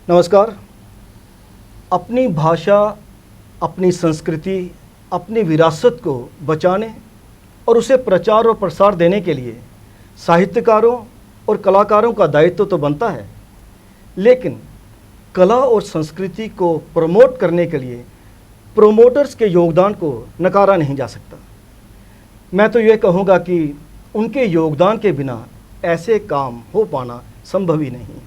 नमस्कार। अपनी भाषा, अपनी संस्कृति, अपनी विरासत को बचाने और उसे प्रचार और प्रसार देने के लिए साहित्यकारों और कलाकारों का दायित्व तो बनता है, लेकिन कला और संस्कृति को प्रमोट करने के लिए प्रोमोटर्स के योगदान को नकारा नहीं जा सकता। मैं तो ये कहूँगा कि उनके योगदान के बिना ऐसे काम हो पाना संभव ही नहीं।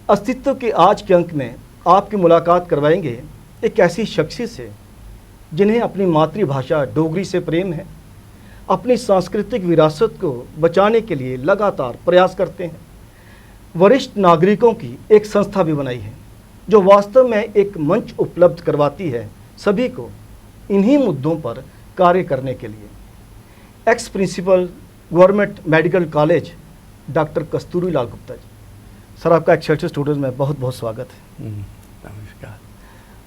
अस्तित्व के आज के अंक में आपकी मुलाकात करवाएंगे एक ऐसी शख्सियत से जिन्हें अपनी मातृभाषा डोगरी से प्रेम है, अपनी सांस्कृतिक विरासत को बचाने के लिए लगातार प्रयास करते हैं। वरिष्ठ नागरिकों की एक संस्था भी बनाई है जो वास्तव में एक मंच उपलब्ध करवाती है सभी को इन्हीं मुद्दों पर कार्य करने के लिए। Ex principal government medical college doctor Kasturi Lal Gupta ji, sir आपका एक्सेलसियर स्टूडियोज में बहुत बहुत स्वागत है। नमस्कार।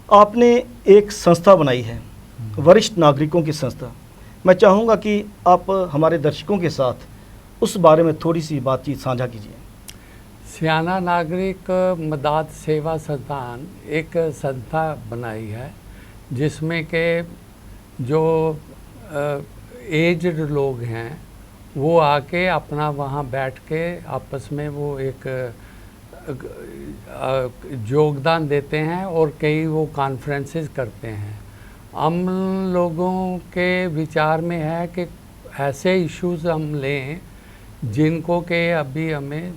आपने एक संस्था बनाई है, वरिष्ठ नागरिकों की संस्था। मैं चाहूँगा कि आप हमारे दर्शकों के साथ उस बारे में थोड़ी सी बातचीत साझा कीजिए। सियाना नागरिक मदद सेवा संस्थान एक संस्था बनाई है जिसमें के जो एज्ड लोग हैं वो आके अपना वहाँ बैठ के आपस में वो एक योगदान देते हैं और कई वो कॉन्फ्रेंसेस करते हैं। हम लोगों के विचार में है कि ऐसे इश्यूज़ हम लें जिनको के अभी हमें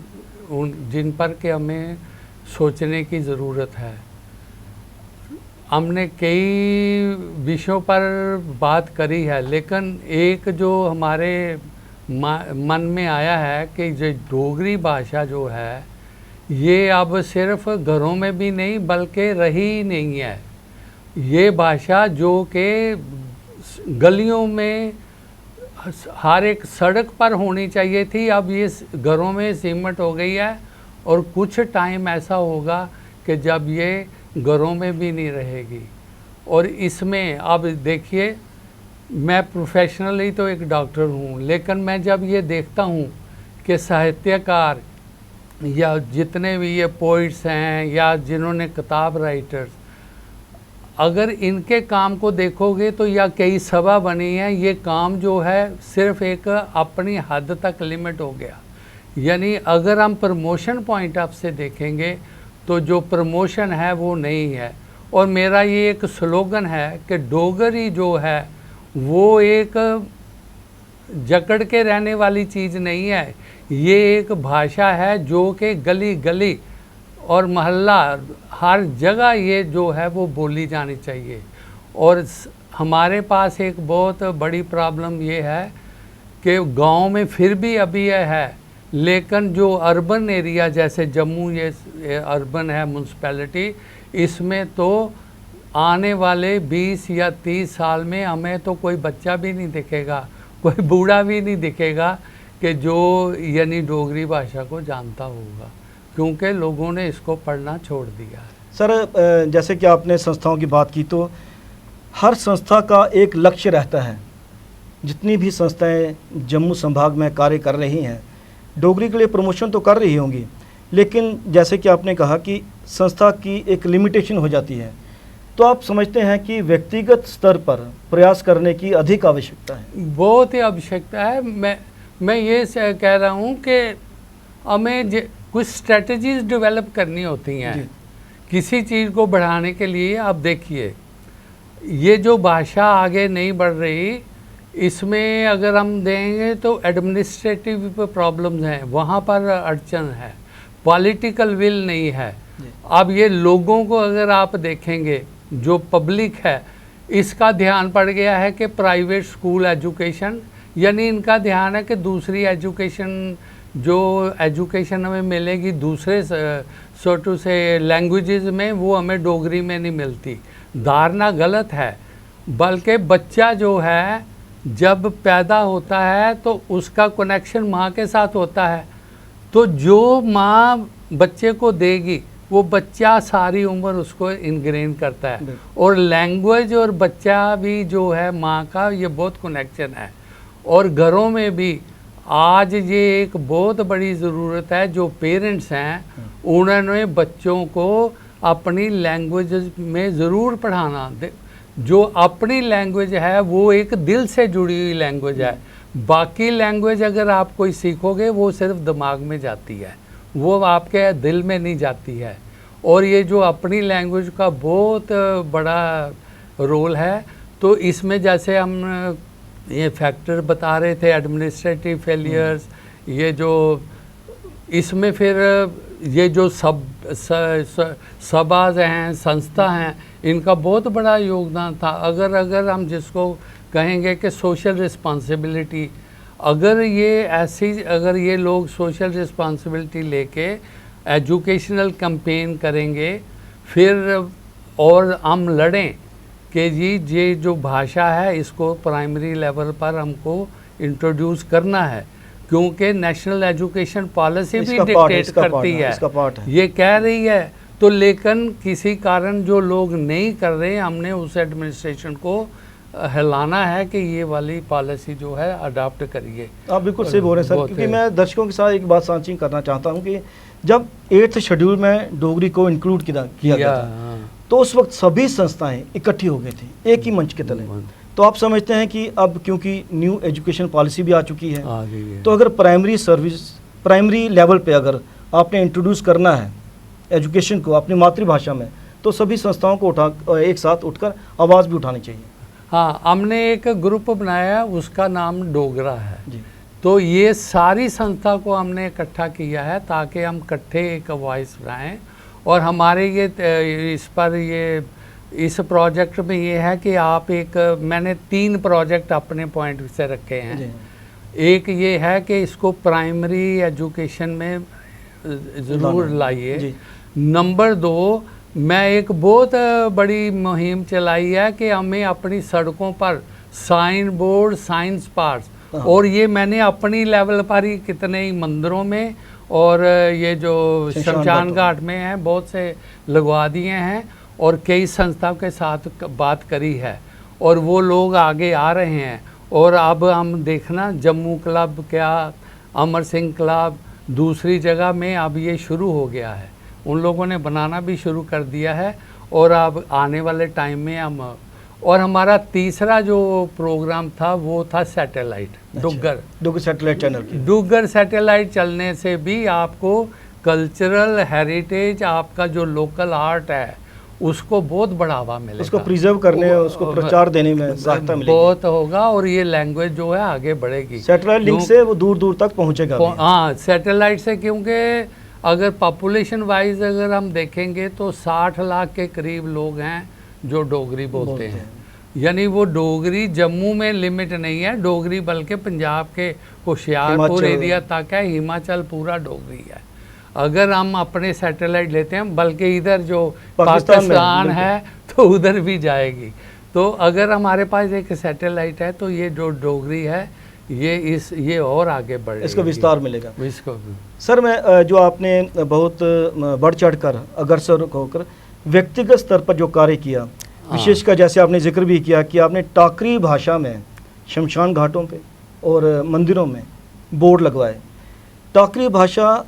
जिन पर के हमें सोचने की ज़रूरत है। हमने कई विषयों पर बात करी है, लेकिन एक जो हमारे मन में आया है कि जो डोगरी भाषा जो है ये अब सिर्फ घरों में भी नहीं बल्कि रही नहीं है। ये भाषा जो कि गलियों में हर एक सड़क पर होनी चाहिए थी, अब ये घरों में सीमित हो गई है और कुछ टाइम ऐसा होगा कि जब ये घरों में भी नहीं रहेगी। और इसमें अब देखिए, मैं प्रोफेशनली तो एक डॉक्टर हूँ, लेकिन मैं जब ये देखता हूँ कि साहित्यकार या जितने भी ये पोइट्स हैं या जिन्होंने किताब राइटर्स, अगर इनके काम को देखोगे तो या कई सभा बनी है, ये काम जो है सिर्फ एक अपनी हद तक लिमिट हो गया। यानी अगर हम प्रमोशन पॉइंट ऑफ से देखेंगे तो जो प्रमोशन है वो नहीं है। और मेरा ये एक स्लोगन है कि डोगरी जो है वो एक जकड़ के रहने वाली चीज़ नहीं है, ये एक भाषा है जो कि गली गली और मोहल्ला हर जगह ये जो है वो बोली जानी चाहिए। और हमारे पास एक बहुत बड़ी प्रॉब्लम ये है कि गांव में फिर भी अभी ये है, लेकिन जो अर्बन एरिया जैसे जम्मू ये अर्बन है म्यूनसिपैलिटी, इसमें तो आने वाले 20 या 30 साल में हमें तो कोई बच्चा भी नहीं दिखेगा, कोई बूढ़ा भी नहीं दिखेगा कि जो यानी डोगरी भाषा को जानता होगा, क्योंकि लोगों ने इसको पढ़ना छोड़ दिया है। सर, जैसे कि आपने संस्थाओं की बात की, तो हर संस्था का एक लक्ष्य रहता है। जितनी भी संस्थाएं जम्मू संभाग में कार्य कर रही हैं डोगरी के लिए प्रमोशन तो कर रही होंगी, लेकिन जैसे कि आपने कहा कि संस्था की एक लिमिटेशन हो जाती है, तो आप समझते हैं कि व्यक्तिगत स्तर पर प्रयास करने की अधिक आवश्यकता है? बहुत ही आवश्यकता है। मैं ये कह रहा हूँ कि हमें कुछ स्ट्रेटजीज डेवलप करनी होती हैं किसी चीज़ को बढ़ाने के लिए। आप देखिए, ये जो भाषा आगे नहीं बढ़ रही, इसमें अगर हम देंगे तो एडमिनिस्ट्रेटिव प्रॉब्लम्स हैं, वहाँ पर अड़चन है, पॉलिटिकल विल नहीं है। अब ये लोगों को अगर आप देखेंगे, जो पब्लिक है, इसका ध्यान पड़ गया है कि प्राइवेट स्कूल एजुकेशन, यानी इनका ध्यान है कि दूसरी एजुकेशन जो एजुकेशन हमें मिलेगी दूसरे सोटू से लैंग्वेजेस में, वो हमें डोगरी में नहीं मिलती। धारणा गलत है। बल्कि बच्चा जो है जब पैदा होता है तो उसका कनेक्शन माँ के साथ होता है, तो जो माँ बच्चे को देगी वो बच्चा सारी उम्र उसको इनग्रेन करता है। और लैंग्वेज और बच्चा भी जो है माँ का, ये बहुत कनेक्शन है। और घरों में भी आज ये एक बहुत बड़ी ज़रूरत है, जो पेरेंट्स हैं उन्होंने बच्चों को अपनी लैंग्वेज में ज़रूर पढ़ाना। जो अपनी लैंग्वेज है वो एक दिल से जुड़ी हुई लैंग्वेज है। बाकी लैंग्वेज अगर आप कोई सीखोगे वो सिर्फ दिमाग में जाती है, वो आपके दिल में नहीं जाती है। और ये जो अपनी लैंग्वेज का बहुत बड़ा रोल है, तो इसमें जैसे हम ये फैक्टर बता रहे थे, एडमिनिस्ट्रेटिव फेलियर्स, ये जो इसमें फिर ये जो सभाज हैं, संस्था हैं, इनका बहुत बड़ा योगदान था। अगर हम जिसको कहेंगे कि सोशल रिस्पॉन्सिबिलिटी, अगर ये लोग सोशल रिस्पॉन्सिबिलिटी लेके एजुकेशनल कैंपेन करेंगे, फिर और हम लड़ें कि जी ये जो भाषा है इसको प्राइमरी लेवल पर हमको इंट्रोड्यूस करना है, क्योंकि नेशनल एजुकेशन पॉलिसी भी डिक्टेट करती है, ये कह रही है। तो लेकिन किसी कारण जो लोग नहीं कर रहे, हमने उस एडमिनिस्ट्रेशन को हिलाना है कि ये वाली पॉलिसी जो है अडॉप्ट करिए। आप बिल्कुल सही बोल रहे हैं सर, क्योंकि मैं दर्शकों के साथ एक बात साझी करना चाहता हूँ कि जब 8th शेड्यूल में डोगरी को इंक्लूड किया गया था, तो उस वक्त सभी संस्थाएं इकट्ठी हो गई थी एक ही मंच के तले। तो आप समझते हैं कि अब क्योंकि न्यू एजुकेशन पॉलिसी भी आ चुकी है, तो अगर प्राइमरी लेवल पे अगर आपने इंट्रोड्यूस करना है एजुकेशन को अपनी मातृभाषा में, तो सभी संस्थाओं को एक साथ उठकर आवाज़ भी उठानी चाहिए। हाँ, हमने एक ग्रुप बनाया, उसका नाम डोगरा है जी। तो ये सारी संस्था को हमने इकट्ठा किया है ताकि हम इकट्ठे एक वॉइस बनाएं। और हमारे इस प्रोजेक्ट में ये है कि मैंने 3 प्रोजेक्ट अपने पॉइंट से रखे हैं। एक ये है कि इसको प्राइमरी एजुकेशन में ज़रूर लाइए। नंबर 2, मैं एक बहुत बड़ी मुहिम चलाई है कि हमें अपनी सड़कों पर साइन बोर्ड, साइंस पार्ट्स, और ये मैंने अपनी लेवल पर ही कितने ही मंदिरों में और ये जो शमशान घाट में हैं बहुत से लगवा दिए हैं, और कई संस्थाओं के साथ बात करी है, और वो लोग आगे आ रहे हैं। और अब हम देखना जम्मू क्लब, क्या अमर सिंह क्लब, दूसरी जगह में अब ये शुरू हो गया है, उन लोगों ने बनाना भी शुरू कर दिया है। और अब आने वाले टाइम में और हमारा तीसरा जो प्रोग्राम था वो था satellite, Duggar satellite channel. Duggar satellite चलने से भी आपको कल्चरल हेरिटेज, आपका जो लोकल आर्ट है उसको बहुत बढ़ावा मिलेगा, उसको प्रिजर्व करने, उसको प्रचार देने में सहायता मिलेगी, बहुत होगा। और ये लैंग्वेज जो है आगे बढ़ेगी। सैटेलाइट लिंक से वो दूर दूर तक पहुँचेगा। हाँ, सैटेलाइट से, क्योंकि अगर पॉपुलेशन वाइज अगर हम देखेंगे तो 60 लाख के करीब लोग हैं जो डोगरी बोलते हैं। यानी वो डोगरी जम्मू में लिमिट नहीं है डोगरी, बल्कि पंजाब के होशियारपुर एरिया तक है, हिमाचल पूरा डोगरी है। अगर हम अपने सैटेलाइट लेते हैं, बल्कि इधर जो पाकिस्तान है तो उधर भी जाएगी। तो अगर हमारे पास एक सैटेलाइट है तो ये जो डोगरी है ये और आगे बढ़ेगी, इसको विस्तार मिलेगा। इसको सर, मैं जो आपने बहुत बढ़ चढ़ कर अग्रसर होकर व्यक्तिगत स्तर पर जो कार्य किया, विशेषकर जैसे आपने जिक्र भी किया कि आपने टाकरी भाषा में शमशान घाटों पे और मंदिरों में बोर्ड लगवाए। टाकरी भाषा,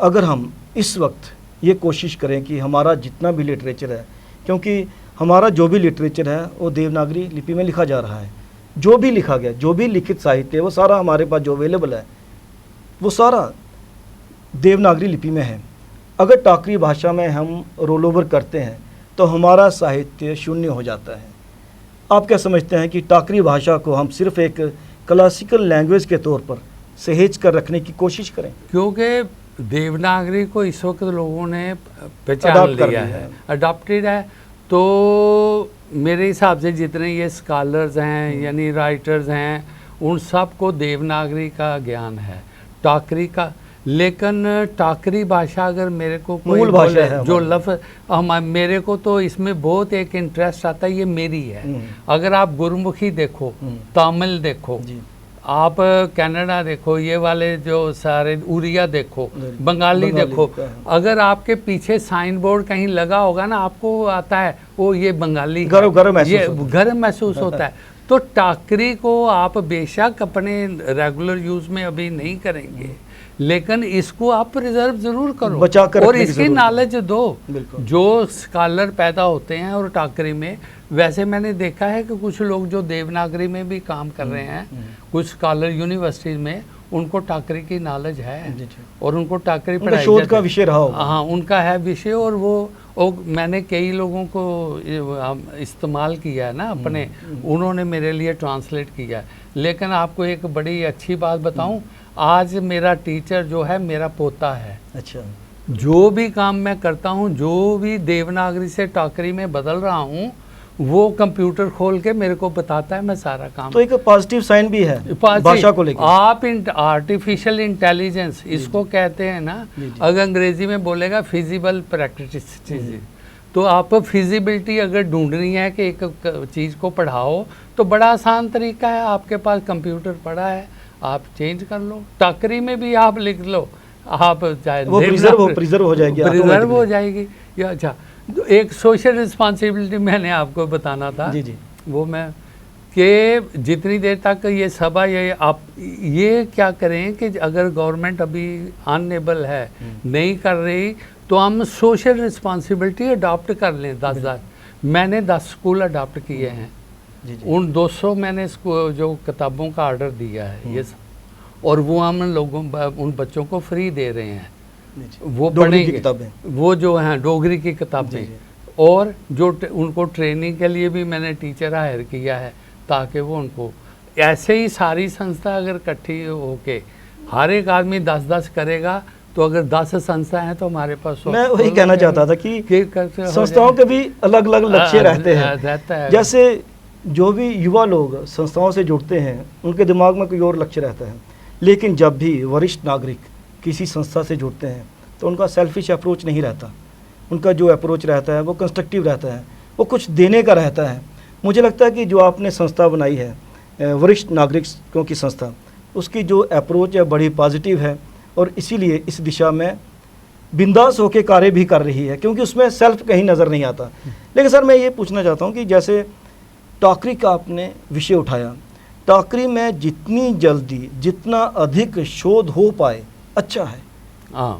अगर हम इस वक्त ये कोशिश करें कि हमारा जितना भी लिटरेचर है, क्योंकि हमारा जो भी लिटरेचर है वो देवनागरी लिपि में लिखा जा रहा है, जो भी लिखा गया, जो भी लिखित साहित्य है वो सारा हमारे पास जो अवेलेबल है वो सारा देवनागरी लिपि में है। अगर टाकरी भाषा में हम रोल ओवर करते हैं तो हमारा साहित्य शून्य हो जाता है। आप क्या समझते हैं कि टाकरी भाषा को हम सिर्फ एक क्लासिकल लैंग्वेज के तौर पर सहेज कर रखने की कोशिश करें? क्योंकि देवनागरी को इस वक्त लोगों ने पहचान लिया है, अडॉप्टेड है। तो मेरे हिसाब से जितने ये स्कॉलर्स हैं यानी राइटर्स हैं, उन सब को देवनागरी का ज्ञान है, टाकरी का। लेकिन टाकरी भाषा अगर मेरे को कोई मूल भाषा है जो लफ्ज़ मेरे को तो इसमें बहुत एक इंटरेस्ट आता है, ये मेरी है। अगर आप गुरमुखी देखो, तमिल देखो, आप कनाडा देखो, ये वाले जो सारे उड़िया देखो, बंगाली देखो, अगर आपके पीछे साइन बोर्ड कहीं लगा होगा ना, आपको आता है वो ये बंगाली, गर्व गर्व महसूस होता है। तो टाकरी को आप बेशक अपने रेगुलर यूज में अभी नहीं करेंगे, लेकिन इसको आप प्रिजर्व जरूर करो बचा कर और रखने की इसकी जरूरत है। नॉलेज दो। बिल्कुल। जो स्कॉलर पैदा होते हैं और टाकरी में, वैसे मैंने देखा है कि कुछ लोग जो देवनागरी में भी काम कर रहे हैं, कुछ स्कॉलर यूनिवर्सिटीज में, उनको टाकरी की नॉलेज है जी, जी। और उनको टाकरी उनका पढ़ाई शोध जाती का है। विषय रहा होगा। हाँ, उनका है विषय, और वो मैंने कई लोगों को इस्तेमाल किया है ना अपने, उन्होंने मेरे लिए ट्रांसलेट किया है। लेकिन आपको एक बड़ी अच्छी बात बताऊं, आज मेरा टीचर जो है मेरा पोता है। अच्छा। जो भी काम मैं करता हूँ, जो भी देवनागरी से टाकरी में बदल रहा हूँ, वो कंप्यूटर खोल के मेरे को बताता है, मैं सारा काम। तो एक पॉजिटिव साइन भी है भाषा को लेकर। आप आर्टिफिशियल इंटेलिजेंस इसको कहते हैं ना, अगर अंग्रेजी में बोलेगा फिजिबल प्रैक्टिस, तो आप फिजिबिलिटी अगर ढूंढनी है कि एक चीज़ को पढ़ाओ, तो बड़ा आसान तरीका है, आपके पास कंप्यूटर पड़ा है, आप चेंज कर लो। टाकरी में भी आप लिख लो, आप चाहे वो प्रिजर्व हो जाएगी, प्रिजर्व हो जाएगी। या अच्छा, एक सोशल रिस्पॉन्सिबिलिटी मैंने आपको बताना था। जी जी। वो मैं कि जितनी देर तक ये सभा, ये आप ये क्या करें कि अगर गवर्नमेंट अभी अनएबल है, नहीं कर रही, तो हम सोशल रिस्पॉन्सिबिलिटी अडॉप्ट कर लें। 10 मैंने 10 स्कूल अडॉप्ट किए हैं। जी जी। उन 200 मैंने जो किताबों का ऑर्डर दिया है ये सब, और वो हम लोगों उन बच्चों को फ्री दे रहे हैं। वो पढ़ेंगे किताबें, वो जो हैं डोगरी की किताबें, और जो उनको ट्रेनिंग के लिए भी मैंने टीचर हायर किया है, ताकि वो उनको ऐसे ही सारी संस्था अगर इकट्ठी होके हर एक आदमी 10-10 करेगा, तो अगर 10 संस्था हैं तो हमारे पास। मैं वही कहना चाहता था कि संस्थाओं के भी अलग अलग लक्ष्य रहते हैं। जैसे जो भी युवा लोग संस्थाओं से जुड़ते हैं, उनके दिमाग में कोई और लक्ष्य रहता है, लेकिन जब भी वरिष्ठ नागरिक किसी संस्था से जुड़ते हैं तो उनका सेल्फिश अप्रोच नहीं रहता। उनका जो अप्रोच रहता है वो कंस्ट्रक्टिव रहता है, वो कुछ देने का रहता है। मुझे लगता है कि जो आपने संस्था बनाई है वरिष्ठ नागरिकों की संस्था, उसकी जो अप्रोच है बड़ी पॉजिटिव है, और इसीलिए इस दिशा में बिंदास होकर कार्य भी कर रही है, क्योंकि उसमें सेल्फ कहीं नज़र नहीं आता। लेकिन सर मैं ये पूछना चाहता हूँ कि जैसे टाकरी का आपने विषय उठाया, टाकरी में जितनी जल्दी जितना अधिक शोध हो पाए अच्छा है।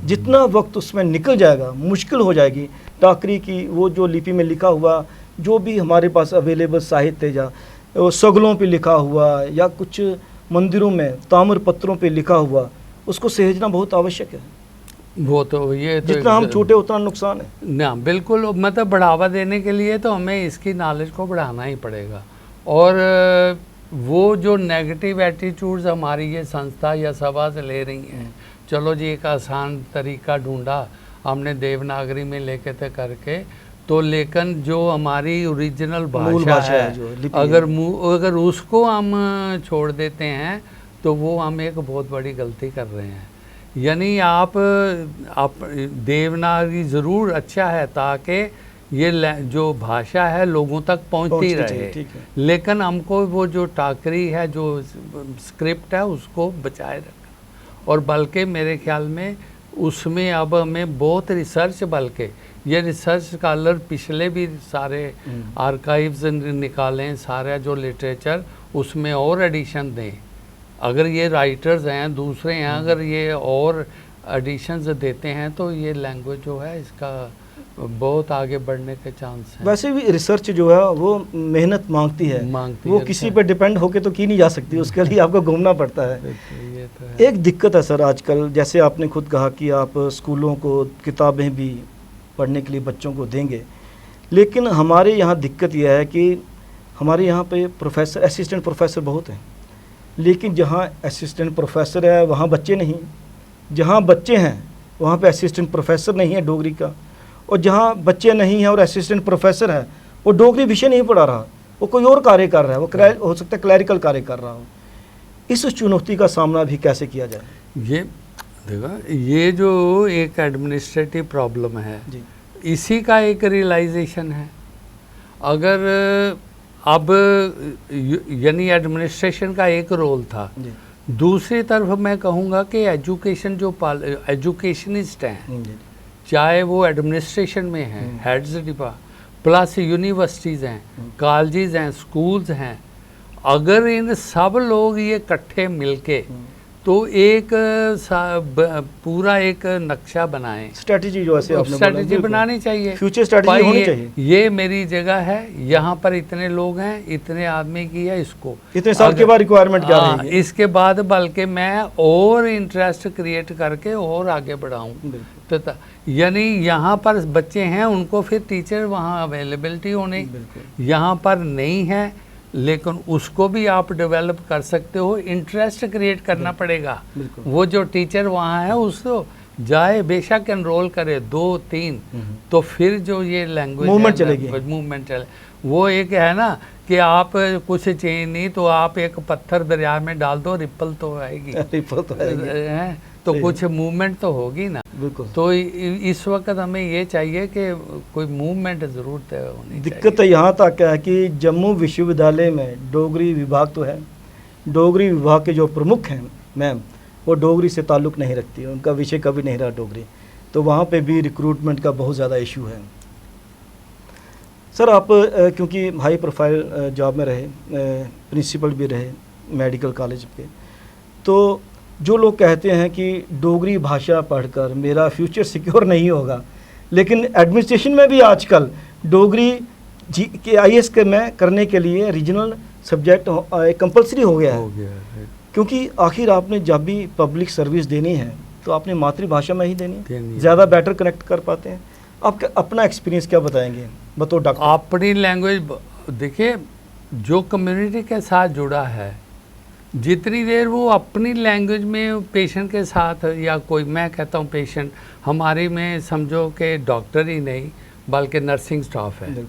जितना वक्त उसमें निकल जाएगा मुश्किल हो जाएगी। टाकरी की वो जो लिपि में लिखा हुआ जो भी हमारे पास अवेलेबल साहित्य, या सगलों पे लिखा हुआ या कुछ मंदिरों में ताम्र पत्रों पे लिखा हुआ, उसको सहेजना बहुत आवश्यक है। वो तो ये तो जितना हम छोटे उतना नुकसान है ना। बिल्कुल, मतलब बढ़ावा देने के लिए तो हमें इसकी नॉलेज को बढ़ाना ही पड़ेगा। और वो जो नेगेटिव एटीट्यूड्स हमारी ये संस्था या सभा से ले रही हैं, चलो जी एक आसान तरीका ढूंढा हमने देवनागरी में लेके थे करके, तो लेकिन जो हमारी ओरिजिनल भाषा है, अगर उसको हम छोड़ देते हैं तो वो हम एक बहुत बड़ी गलती कर रहे हैं। यानी आप देवनागरी ज़रूर अच्छा है ताकि ये जो भाषा है लोगों तक पहुंचती रहे, लेकिन हमको वो जो टाकरी है, जो स्क्रिप्ट है, उसको बचाए रखना। और बल्कि मेरे ख्याल में उसमें अब हमें बहुत रिसर्च, बल्कि ये रिसर्च स्कॉलर पिछले भी सारे आर्काइव्स निकालें, सारा जो लिटरेचर उसमें और एडिशन दें। अगर ये राइटर्स हैं दूसरे हैं, अगर ये और एडिशंस देते हैं तो ये लैंग्वेज जो है इसका बहुत आगे बढ़ने के चांस है। वैसे भी रिसर्च जो है वो मेहनत मांगती है, वो किसी पर डिपेंड होके तो की नहीं जा सकती, उसके लिए आपको घूमना पड़ता है। ये तो है। एक दिक्कत है सर आजकल, जैसे आपने खुद कहा कि आप स्कूलों को किताबें भी पढ़ने के लिए बच्चों को देंगे, लेकिन हमारे यहाँ दिक्कत यह है कि हमारे यहाँ पे प्रोफेसर, असिस्टेंट प्रोफेसर बहुत हैं, लेकिन जहाँ असिस्टेंट प्रोफेसर है वहाँ बच्चे नहीं, जहाँ बच्चे हैं वहाँ पे असिस्टेंट प्रोफेसर नहीं है डोगरी का, और जहाँ बच्चे नहीं हैं और असिस्टेंट प्रोफेसर है वो डोगरी विषय नहीं पढ़ा रहा, वो कोई और कार्य कर रहा है, वो हो सकता है क्लैरिकल कार्य कर रहा हो। इस चुनौती का सामना भी कैसे किया जाए? ये देखो, ये जो एक एडमिनिस्ट्रेटिव प्रॉब्लम है जी, इसी का एक रियलाइजेशन है। अगर अब यानी एडमिनिस्ट्रेशन का एक रोल था, दूसरी तरफ मैं कहूँगा कि एजुकेशन जो एजुकेशनिस्ट हैं, चाहे वो एडमिनिस्ट्रेशन में हैं, हेड्स डिपा, प्लस यूनिवर्सिटीज़ हैं, कॉलेजेस हैं, स्कूल्स हैं, अगर इन सब लोग ये इकट्ठे मिलके तो एक पूरा एक नक्शा बनाएं, स्ट्रेटजी जो ऐसे आपने बोला, स्ट्रेटजी बनानी चाहिए, फ्यूचर स्ट्रेटजी होनी चाहिए। ये मेरी जगह है, यहाँ पर इतने लोग हैं, इतने आदमी की है, इसको इतने साल के बाद रिक्वायरमेंट क्या रहेगी, इसके बाद बल्कि मैं और इंटरेस्ट क्रिएट करके और आगे बढ़ाऊँ। तो यानी यहाँ पर बच्चे हैं, उनको फिर टीचर वहाँ अवेलेबिलिटी होनी, यहाँ पर नहीं है, लेकिन उसको भी आप डेवलप कर सकते हो। इंटरेस्ट क्रिएट करना पड़ेगा। वो जो टीचर वहाँ है उसको जाए, बेशक एनरोल करे 2-3, तो फिर जो ये लैंग्वेज मूवमेंट चलेगी, मूवमेंट चले। वो एक है ना कि आप कुछ चाहिए नहीं तो आप एक पत्थर दरिया में डाल दो, रिपल तो आएगी, रिपल तो आएगी, तो कुछ मूवमेंट तो होगी ना। बिल्कुल। तो इस वक्त हमें ये चाहिए कि कोई मूवमेंट ज़रूर होनी। दिक्कत तो यहाँ तक है कि जम्मू विश्वविद्यालय में डोगरी विभाग तो है, डोगरी विभाग के जो प्रमुख हैं मैम, वो डोगरी से ताल्लुक़ नहीं रखती, उनका विषय कभी नहीं रहा डोगरी, तो वहाँ पे भी रिक्रूटमेंट का बहुत ज़्यादा इशू है। सर आप क्योंकि हाई प्रोफाइल जॉब में रहे, प्रिंसिपल भी रहे मेडिकल कॉलेज के, तो जो लोग कहते हैं कि डोगरी भाषा पढ़कर मेरा फ्यूचर सिक्योर नहीं होगा, लेकिन एडमिनिस्ट्रेशन में भी आजकल डोगरी के IAS के में करने के लिए रीजनल सब्जेक्ट कंपलसरी हो गया है, क्योंकि आखिर आपने जब भी पब्लिक सर्विस देनी है तो आपने मातृभाषा में ही देनी है, ज़्यादा बेटर कनेक्ट कर पाते हैं। आप अपना एक्सपीरियंस क्या बताएंगे बतौर डॉक्टर? अपनी लैंग्वेज देखिए, जो कम्युनिटी के साथ जुड़ा है, जितनी देर वो अपनी लैंग्वेज में पेशेंट के साथ, या कोई, मैं कहता हूँ पेशेंट, हमारी में समझो कि डॉक्टर ही नहीं बल्कि नर्सिंग स्टाफ है।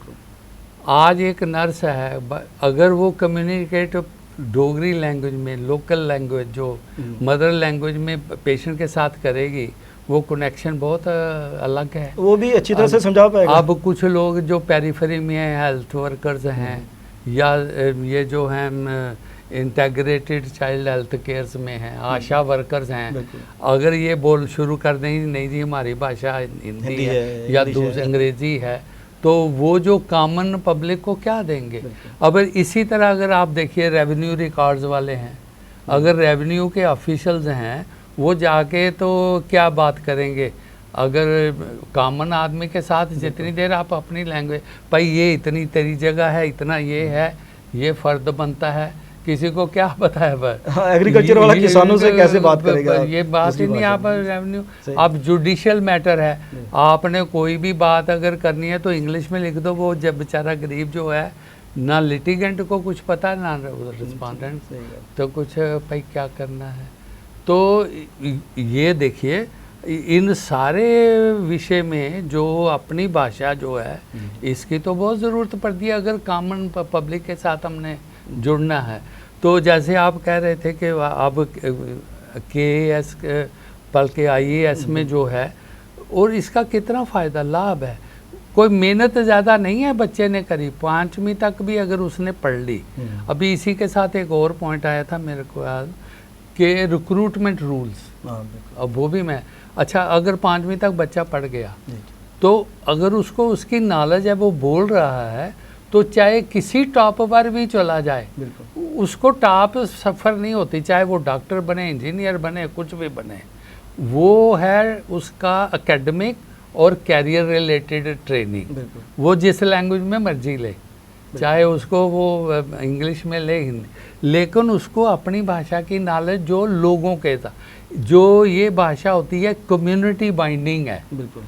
आज एक नर्स है, अगर वो कम्युनिकेट डोगरी लैंग्वेज में, लोकल लैंग्वेज जो मदर लैंग्वेज में पेशेंट के साथ करेगी, वो कनेक्शन बहुत अलग है, वो भी अच्छी तरह से समझा पाएगा। अब कुछ लोग जो पेरिफेरी में हैं, हेल्थ वर्कर्स हैं, या ये जो हैं इंटीग्रेटेड चाइल्ड हेल्थ केयर्स में हैं, आशा वर्कर्स हैं, अगर ये बोल शुरू कर दें नहीं जी हमारी भाषा हिंदी है या दूसरी अंग्रेज़ी है, तो वो जो कॉमन पब्लिक को क्या देंगे। अब इसी तरह अगर आप देखिए रेवेन्यू रिकॉर्ड्स वाले हैं, अगर रेवेन्यू के ऑफिशियल्स हैं, वो जाके तो क्या बात करेंगे, अगर कॉमन आदमी के साथ जितनी देर आप अपनी लैंग्वेज, भाई ये इतनी तेरी जगह है, इतना ये है, ये फ़र्द बनता है, किसी को क्या पता है। पर एग्रीकल्चर वाला किसानों से कैसे बात करेगा, ये बात ही नहीं। आप रेवेन्यू, आप जुडिशियल मैटर है, आपने कोई भी बात अगर करनी है तो इंग्लिश में लिख दो, वो जब बेचारा गरीब जो है, ना लिटिगेंट को कुछ पता, ना रिस्पॉन्डेंट, तो कुछ भाई क्या करना है। तो ये देखिए, इन सारे विषय में जो अपनी भाषा जो है, इसकी तो बहुत ज़रूरत पड़ती है अगर कॉमन पब्लिक के साथ हमने जुड़ना है। तो जैसे आप कह रहे थे कि अब KAS बल्कि IAS में जो है, और इसका कितना फ़ायदा लाभ है, कोई मेहनत ज़्यादा नहीं है, बच्चे ने करी 5वीं तक भी अगर उसने पढ़ ली। अभी इसी के साथ एक और पॉइंट आया था मेरे को याद कि रिक्रूटमेंट रूल्स, अब वो भी मैं, अच्छा अगर 5वीं तक बच्चा पढ़ गया, तो अगर उसको उसकी नॉलेज है, वो बोल रहा है, तो चाहे किसी टॉप पर भी चला जाए, उसको टॉप सफ़र नहीं होती, चाहे वो डॉक्टर बने, इंजीनियर बने, कुछ भी बने, वो है उसका एकेडमिक और कैरियर रिलेटेड ट्रेनिंग, वो जिस लैंग्वेज में मर्जी ले, चाहे उसको वो इंग्लिश में ले, हिंदी, लेकिन उसको अपनी भाषा की नॉलेज, जो लोगों के साथ, जो ये भाषा होती है कम्युनिटी बाइंडिंग है,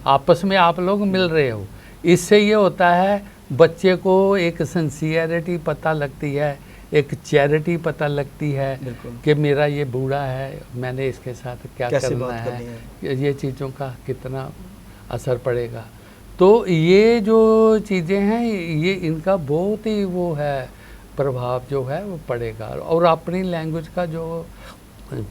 आपस में आप लोग मिल रहे हो, इससे ये होता है बच्चे को एक सिंसियरिटी पता लगती है, एक चैरिटी पता लगती है कि मेरा ये बूढ़ा है, मैंने इसके साथ क्या करना है, ये चीज़ों का कितना असर पड़ेगा। तो ये जो चीज़ें हैं, ये इनका बहुत ही वो है प्रभाव जो है वो पड़ेगा, और अपनी लैंग्वेज का जो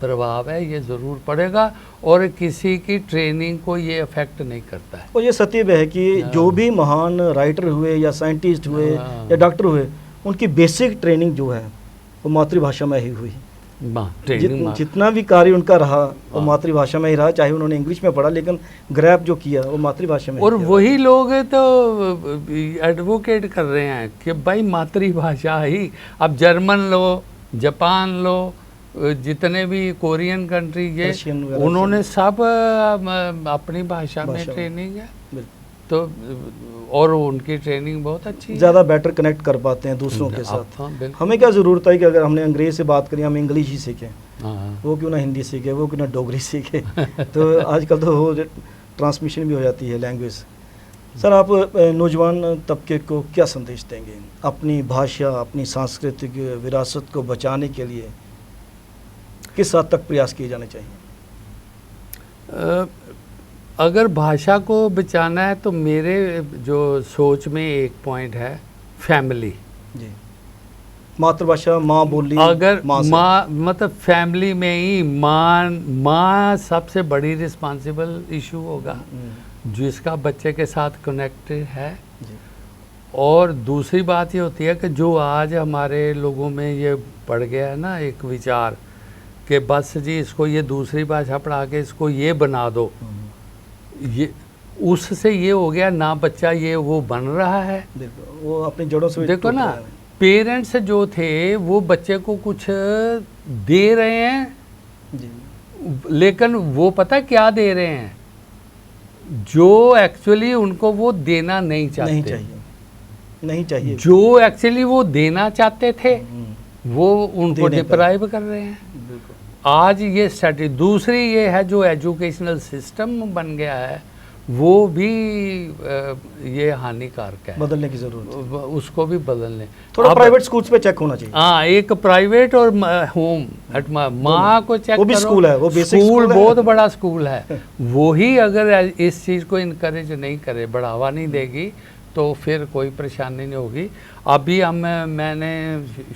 प्रभाव है ये ज़रूर पड़ेगा, और किसी की ट्रेनिंग को ये अफेक्ट नहीं करता है। और ये सत्य है कि जो भी महान राइटर हुए या साइंटिस्ट हुए या डॉक्टर हुए, उनकी बेसिक ट्रेनिंग जो है वो मातृभाषा में ही हुई, ट्रेनिंग जितना भी कार्य उनका रहा वो मातृभाषा में ही रहा, चाहे उन्होंने इंग्लिश में पढ़ा, लेकिन ग्रैब जो किया वो मातृभाषा में और किया। वही लोग तो एडवोकेट कर रहे हैं कि भाई मातृभाषा ही, अब जर्मन लो, जापान लो, जितने भी कोरियन कंट्री ये रशियन वगैरह उन्होंने सब अपनी भाषा में ट्रेनिंग है, तो और उनकी ट्रेनिंग बहुत अच्छी है, ज़्यादा बेटर कनेक्ट कर पाते हैं दूसरों के साथ। हाँ, बिल्कुल। हमें क्या ज़रूरत है कि अगर हमने अंग्रेज़ से बात करी हम इंग्लिश ही सीखें, हाँ, वो क्यों ना हिंदी सीखे, वो क्यों ना डोगरी सीखे। तो आजकल तो वो ट्रांसमिशन भी हो जाती है लैंग्वेज। सर, आप नौजवान तबके को क्या संदेश देंगे अपनी भाषा, अपनी सांस्कृतिक विरासत को बचाने के लिए? किस हद तक प्रयास किए जाने चाहिए? अगर भाषा को बचाना है तो मेरे जो सोच में एक पॉइंट है फैमिली। जी, मातृभाषा, माँ बोली, अगर माँ मतलब फैमिली में ही माँ सबसे बड़ी रिस्पॉन्सिबल इशू होगा जिसका बच्चे के साथ कनेक्टेड है। जी। और दूसरी बात ये होती है कि जो आज हमारे लोगों में ये पड़ गया है ना एक विचार कि बस जी इसको ये दूसरी भाषा पढ़ा के इसको ये बना दो, ये उससे ये हो गया ना बच्चा ये वो बन रहा है। देखो वो अपनी जड़ों से देखो ना, पेरेंट्स जो थे वो बच्चे को कुछ दे रहे हैं जी। लेकिन वो पता क्या दे रहे हैं जो एक्चुअली उनको वो देना नहीं चाहते, नहीं चाहिए जो एक्चुअली वो देना चाहते थे वो उनको डिप्राइव कर रहे हैं। आज ये स्ट्रेटजी। दूसरी ये है जो एजुकेशनल सिस्टम बन गया है वो भी ये हानिकारक है, बदलने की जरूरत है, उसको भी बदलने। थोड़ा प्राइवेट स्कूल्स पे चेक होना चाहिए। हाँ, एक प्राइवेट और होम एट माँ को चेक वो भी करो, स्कूल है, वो बेसिक स्कूल बहुत बड़ा स्कूल है। वही अगर इस चीज़ को इनकरेज नहीं करे, बढ़ावा नहीं देगी तो फिर कोई परेशानी नहीं होगी। अभी मैंने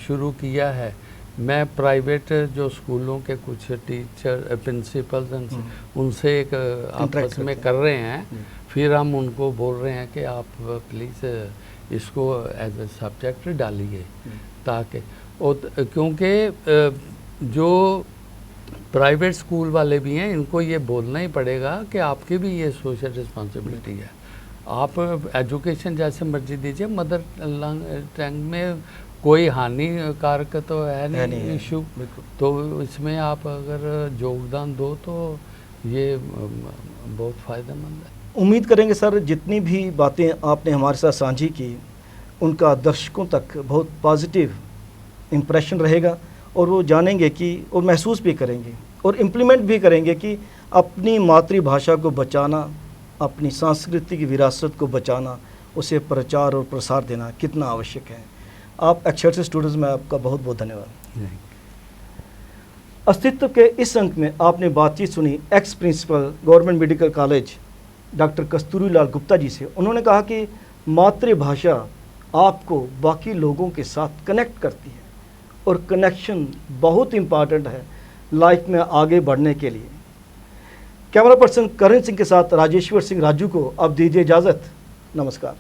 शुरू किया है, मैं प्राइवेट जो स्कूलों के कुछ टीचर प्रिंसिपल्स उनसे एक आपस में कर रहे हैं, फिर हम उनको बोल रहे हैं कि आप प्लीज़ इसको एज ए सब्जेक्ट डालिए ताकि क्योंकि जो प्राइवेट स्कूल वाले भी हैं इनको ये बोलना ही पड़ेगा कि आपकी भी ये सोशल रिस्पॉन्सिबिलिटी है। आप एजुकेशन जैसे मर्जी दीजिए, मदर टंग में कोई हानिकारक तो है नहीं इशू, तो इसमें आप अगर योगदान दो तो ये बहुत फ़ायदेमंद है। उम्मीद करेंगे सर जितनी भी बातें आपने हमारे साथ साझी की उनका दर्शकों तक बहुत पॉजिटिव इम्प्रेशन रहेगा और वो जानेंगे कि और महसूस भी करेंगे और इम्प्लीमेंट भी करेंगे कि अपनी मातृभाषा को बचाना, अपनी सांस्कृतिक विरासत को बचाना, उसे प्रचार और प्रसार देना कितना आवश्यक है। आप एक्सर्स स्टूडेंट्स में आपका बहुत बहुत धन्यवाद। अस्तित्व के इस अंक में आपने बातचीत सुनी ex principal government medical college doctor Kasturilal Gupta ji से। उन्होंने कहा कि मातृभाषा आपको बाकी लोगों के साथ कनेक्ट करती है और कनेक्शन बहुत इम्पॉर्टेंट है लाइफ में आगे बढ़ने के लिए। कैमरा पर्सन करण सिंह के साथ राजेश्वर सिंह राजू को अब दीजिए इजाज़त। नमस्कार।